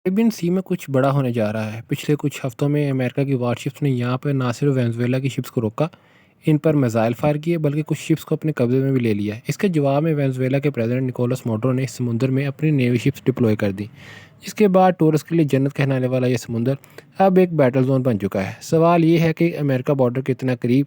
Caribbean sea में कुछ बड़ा होने जा रहा है। पिछले कुछ हफ्तों में अमेरिका की वारशिप्स ने यहाँ पर ना सिर्फ वेनेजुएला की शिप्स को रोका, इन पर मिसाइल फायर किए, बल्कि कुछ शिप्स को अपने कब्जे में भी ले लिया है। इसके जवाब में वेनेजुएला के प्रेसिडेंट निकोलस मोडरो ने इस समुद्र में अपनी नेवी शिप्स डिप्लॉय कर दी, जिसके बाद टूरिस्ट के लिए जन्नत कहलाने वाला यह समुद्र अब एक बैटल जोन बन चुका है। सवाल ये है कि अमेरिका बॉर्डर के इतना करीब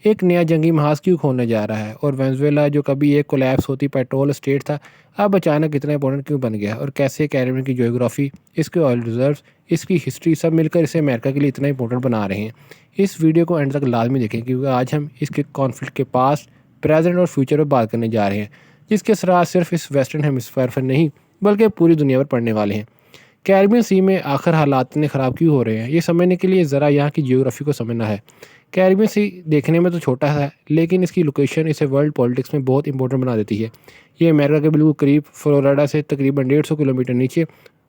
एक नया जंगी महाज क्यों खोलने जा रहा है, और वेनेजुएला जो कभी एक कोलैप्स होती पेट्रोल स्टेट था, अब अचानक इतना इंपॉर्टेंट क्यों बन गया, और कैसे कैरिबियन की ज्योग्राफी, इसके ऑयल रिजर्व्स, इसकी हिस्ट्री सब मिलकर इसे अमेरिका के लिए इतना इंपॉर्टेंट बना रहे हैं। इस वीडियो को एंड तक लाजमी देखें, क्योंकि आज हम इसके कॉन्फ्लिक्ट के पास्ट, प्रेजेंट और फ्यूचर पर बात करने जा रहे हैं, जिसके असरात सिर्फ इस वेस्टर्न हेमिस्फीयर पर नहीं बल्कि पूरी दुनिया पर पड़ने वाले हैं। कैरिबियन सी में आखिर हालात इतने ख़राब क्यों हो रहे हैं, ये समझने के लिए ज़रा यहाँ की जियोग्राफी को समझना है। कैरिबियन सी देखने में तो छोटा है, लेकिन इसकी लोकेशन इसे वर्ल्ड पॉलिटिक्स में बहुत इंपॉर्टेंट बना देती है। ये अमेरिका के बिल्कुल करीब, फ्लोरिडा से तकरीबन 150 किलोमीटर नीचे,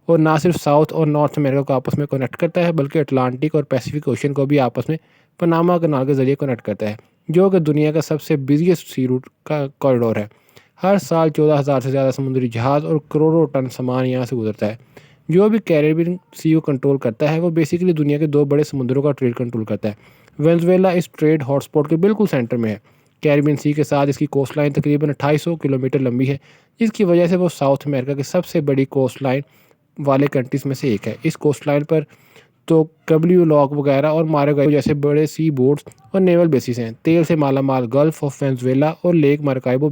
और ना सिर्फ साउथ और नॉर्थ अमेरिका को आपस में कनेक्ट करता है, बल्कि अटलांटिक और पैसिफिक ओशन को भी आपस में पनामा कनाल के ज़रिए कनेक्ट करता है, जो कि दुनिया का सबसे बिजिएस्ट सी रूट का कॉरिडोर है। हर साल 14,000 से ज़्यादा समुद्री जहाज़ और करोड़ों टन सामान यहाँ से गुजरता है। जो भी कैरिबियन सी को कंट्रोल करता है, वो बेसिकली दुनिया के दो बड़े समुद्रों का ट्रेड कंट्रोल करता है। वेनेजुएला इस ट्रेड हॉटस्पॉट के बिल्कुल सेंटर में है। कैरिबियन सी के साथ इसकी कोस्ट लाइन तकरीबन 2800 किलोमीटर लंबी है, जिसकी वजह से वो साउथ अमेरिका की सबसे बड़ी कोस्ट लाइन वाले कंट्रीज में से एक है। इस कोस्ट लाइन पर तो कब्ल्यू लॉक वगैरह और मारागाइबो जैसे बड़े सी बोर्ड्स और नेवल बेसिस हैं। तेल से मालामाल गल्फ ऑफ वेनेजुएला और लेक माराकाइबो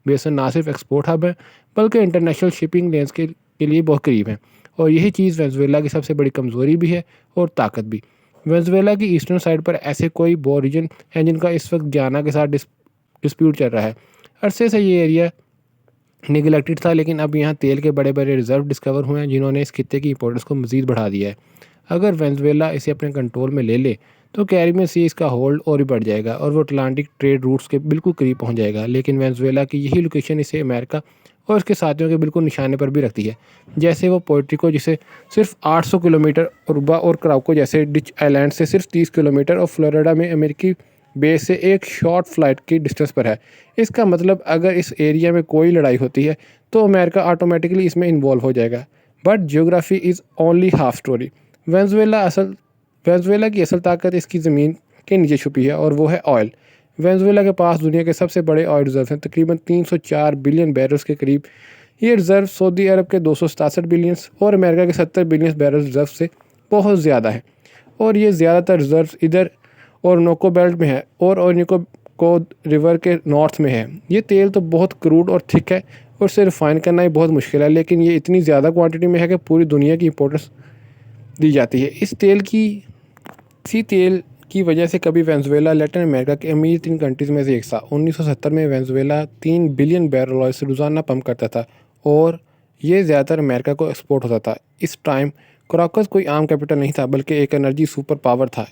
बेसन ना सिर्फ एक्सपोर्ट हब है, बल्कि इंटरनेशनल शिपिंग लेन्स के लिए बहुत करीब है। और यही चीज़ वेनेजुएला की सबसे बड़ी कमज़ोरी भी है और ताकत भी। वेनेजुएला की ईस्टर्न साइड पर ऐसे कोई रीजन है जिनका इस वक्त गयाना के साथ डिस्प्यूट चल रहा है। अरसे से ये एरिया निगलेक्टेड था, लेकिन अब यहाँ तेल के बड़े बड़े रिजर्व डिस्कवर हुए हैं, जिन्होंने इस खित्ते की इंपॉर्टेंस को मज़ीद बढ़ा दिया है। अगर वेनेजुएला इसे अपने कंट्रोल में ले ले, तो कैरिबियन सी इसका होल्ड और भी बढ़ जाएगा और वो अटलांटिक ट्रेड रूट्स के बिल्कुल करीब पहुंच जाएगा। लेकिन वेनेजुएला की यही लोकेशन इसे अमेरिका और उसके साथियों के बिल्कुल निशाने पर भी रखती है। जैसे वो पोर्ट्रिको, जिसे सिर्फ 800 किलोमीटर, उरुबा और क्राउको जैसे डिच आइलैंड से सिर्फ 30 किलोमीटर, और फ्लोरिडा में अमेरिकी बेस से एक शॉर्ट फ्लाइट की डिस्टेंस पर है। इसका मतलब अगर इस एरिया में कोई लड़ाई होती है, तो अमेरिका ऑटोमेटिकली इसमें इन्वॉल्व हो जाएगा। But geography is only half story. Venezuela की असल ताकत इसकी ज़मीन के नीचे छुपी है, और वो है ऑयल। वेनेजुएला के पास दुनिया के सबसे बड़े ऑयल रिजर्व हैं, तकरीबन 304 बिलियन बैरल्स के करीब। ये रिज़र्व सऊदी अरब के 267 बिलियन और अमेरिका के 70 बिलियन बैरल रिजर्व से बहुत ज़्यादा है। और ये ज़्यादातर रिजर्व इधर ओरनोको बेल्ट में है और ओरनोको को रिवर के नॉर्थ में है। ये तेल तो बहुत क्रूड और थिक है, और इसे रिफ़ाइन करना ही बहुत मुश्किल है, लेकिन ये इतनी ज़्यादा क्वांटिटी में है कि पूरी दुनिया की इंपॉर्टेंस दी जाती है। इसी तेल की वजह से कभी वेनेजुएला लैटिन अमेरिका के अमीर 3 कंट्रीज़ में से एक था। 1970 में वेनेजुएला 3 बिलियन बैरल ऑयल से रोज़ाना पंप करता था, और ये ज़्यादातर अमेरिका को एक्सपोर्ट होता था। इस टाइम क्राकस कोई आम कैपिटल नहीं था, बल्कि एक एनर्जी सुपर पावर था।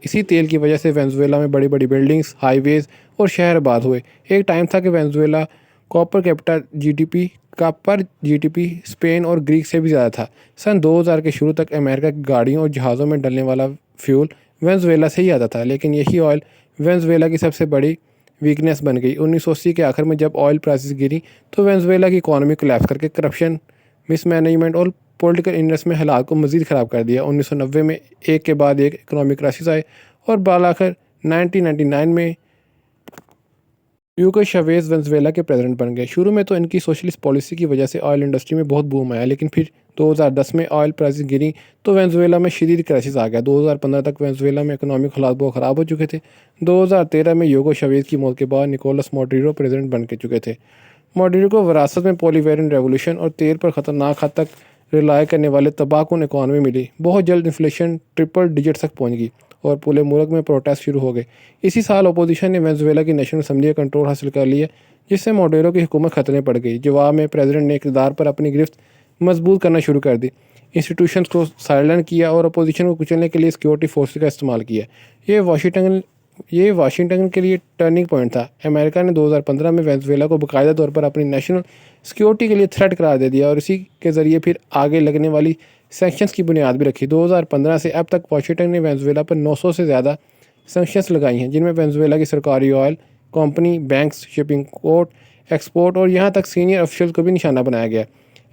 इसी तेल की वजह से वेनेजुएला में बड़ी बड़ी बिल्डिंग्स, हाईवेज़ और शहर आबाद हुए। एक टाइम था कि वेनेजुएला कॉपर कैपिटल जीडीपी का पर जीडीपी स्पेन और ग्रीक से भी ज़्यादा था। सन 2000 के शुरू तक अमेरिका की गाड़ियों और जहाज़ों में डलने वाला फ्यूल वेनेजुएला से ही आता था, लेकिन यही ऑयल वेनेजुएला की सबसे बड़ी वीकनेस बन गई। 1980 के आखिर में जब ऑयल प्राइसेस गिरी, तो वेनेजुएला की इकॉनमी कोलैप्स करके करप्शन, मिसमैनेजमेंट और पॉलिटिकल इलनेस में हालात को मज़ीद ख़राब कर दिया। 1990 में एक के बाद एक इकनॉमिक क्राइसिस आए, और बालाखिर 1999 में ह्यूगो चावेज़ वेनेजुएला के प्रेसिडेंट बन गए। शुरू में तो इनकी सोशलिस्ट पॉलिसी की वजह से ऑयल इंडस्ट्री में बहुत बूम आया, लेकिन फिर 2010 में ऑयल प्राइसेस गिरी, तो वेनेजुएला में शदीद क्राइसिस आ गया। 2015 तक वेनेजुएला में इकोनॉमिक हालात बहुत ख़राब हो चुके थे। 2013 में ह्यूगो चावेज़ की मौत के बाद निकोलस मोडुरो प्रेसिडेंट बन के चुके थे। मोडुरो को विरासत में पोलिवेरियन रेवोल्यूशन और तेल पर ख़तरनाक हद तक रिलाय करने वाले तबाहकुन इकॉनमी मिली। बहुत जल्द इन्फ्लेशन ट्रिपल डिजिट तक पहुँच गई, और पूरे मुल्क में प्रोटेस्ट शुरू हो गए। इसी साल अपोजिशन ने वेनेजुएला की नेशनल असम्बली का कंट्रोल हासिल कर लिया, जिससे मोडुरो की हुकूमत खतरे में पड़ गई। जवाब में प्रेसिडेंट ने इक़्तिदार पर अपनी गिरफ्त मजबूत करना शुरू कर दी, इंस्टीट्यूशंस को साइलेंट किया और अपोजिशन को कुचलने के लिए सिक्योरिटी फोर्स का इस्तेमाल किया। ये वाशिंगटन के लिए टर्निंग पॉइंट था। अमेरिका ने 2015 में वेनेजुएला को बाकायदा तौर पर अपनी नेशनल सिक्योरिटी के लिए थ्रेट करार दे दिया, और इसी के ज़रिए फिर आगे लगने वाली सैंक्शंस की बुनियाद भी रखी। 2015 से अब तक वाशिंगटन ने वेनेजुएला पर 900 से ज़्यादा सैंक्शंस लगाई हैं, जिनमें वेनेजुएला की सरकारी oil company, banks, shipping court, export और यहाँ तक सीनियर ऑफिशियल को भी निशाना बनाया गया।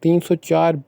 304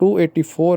284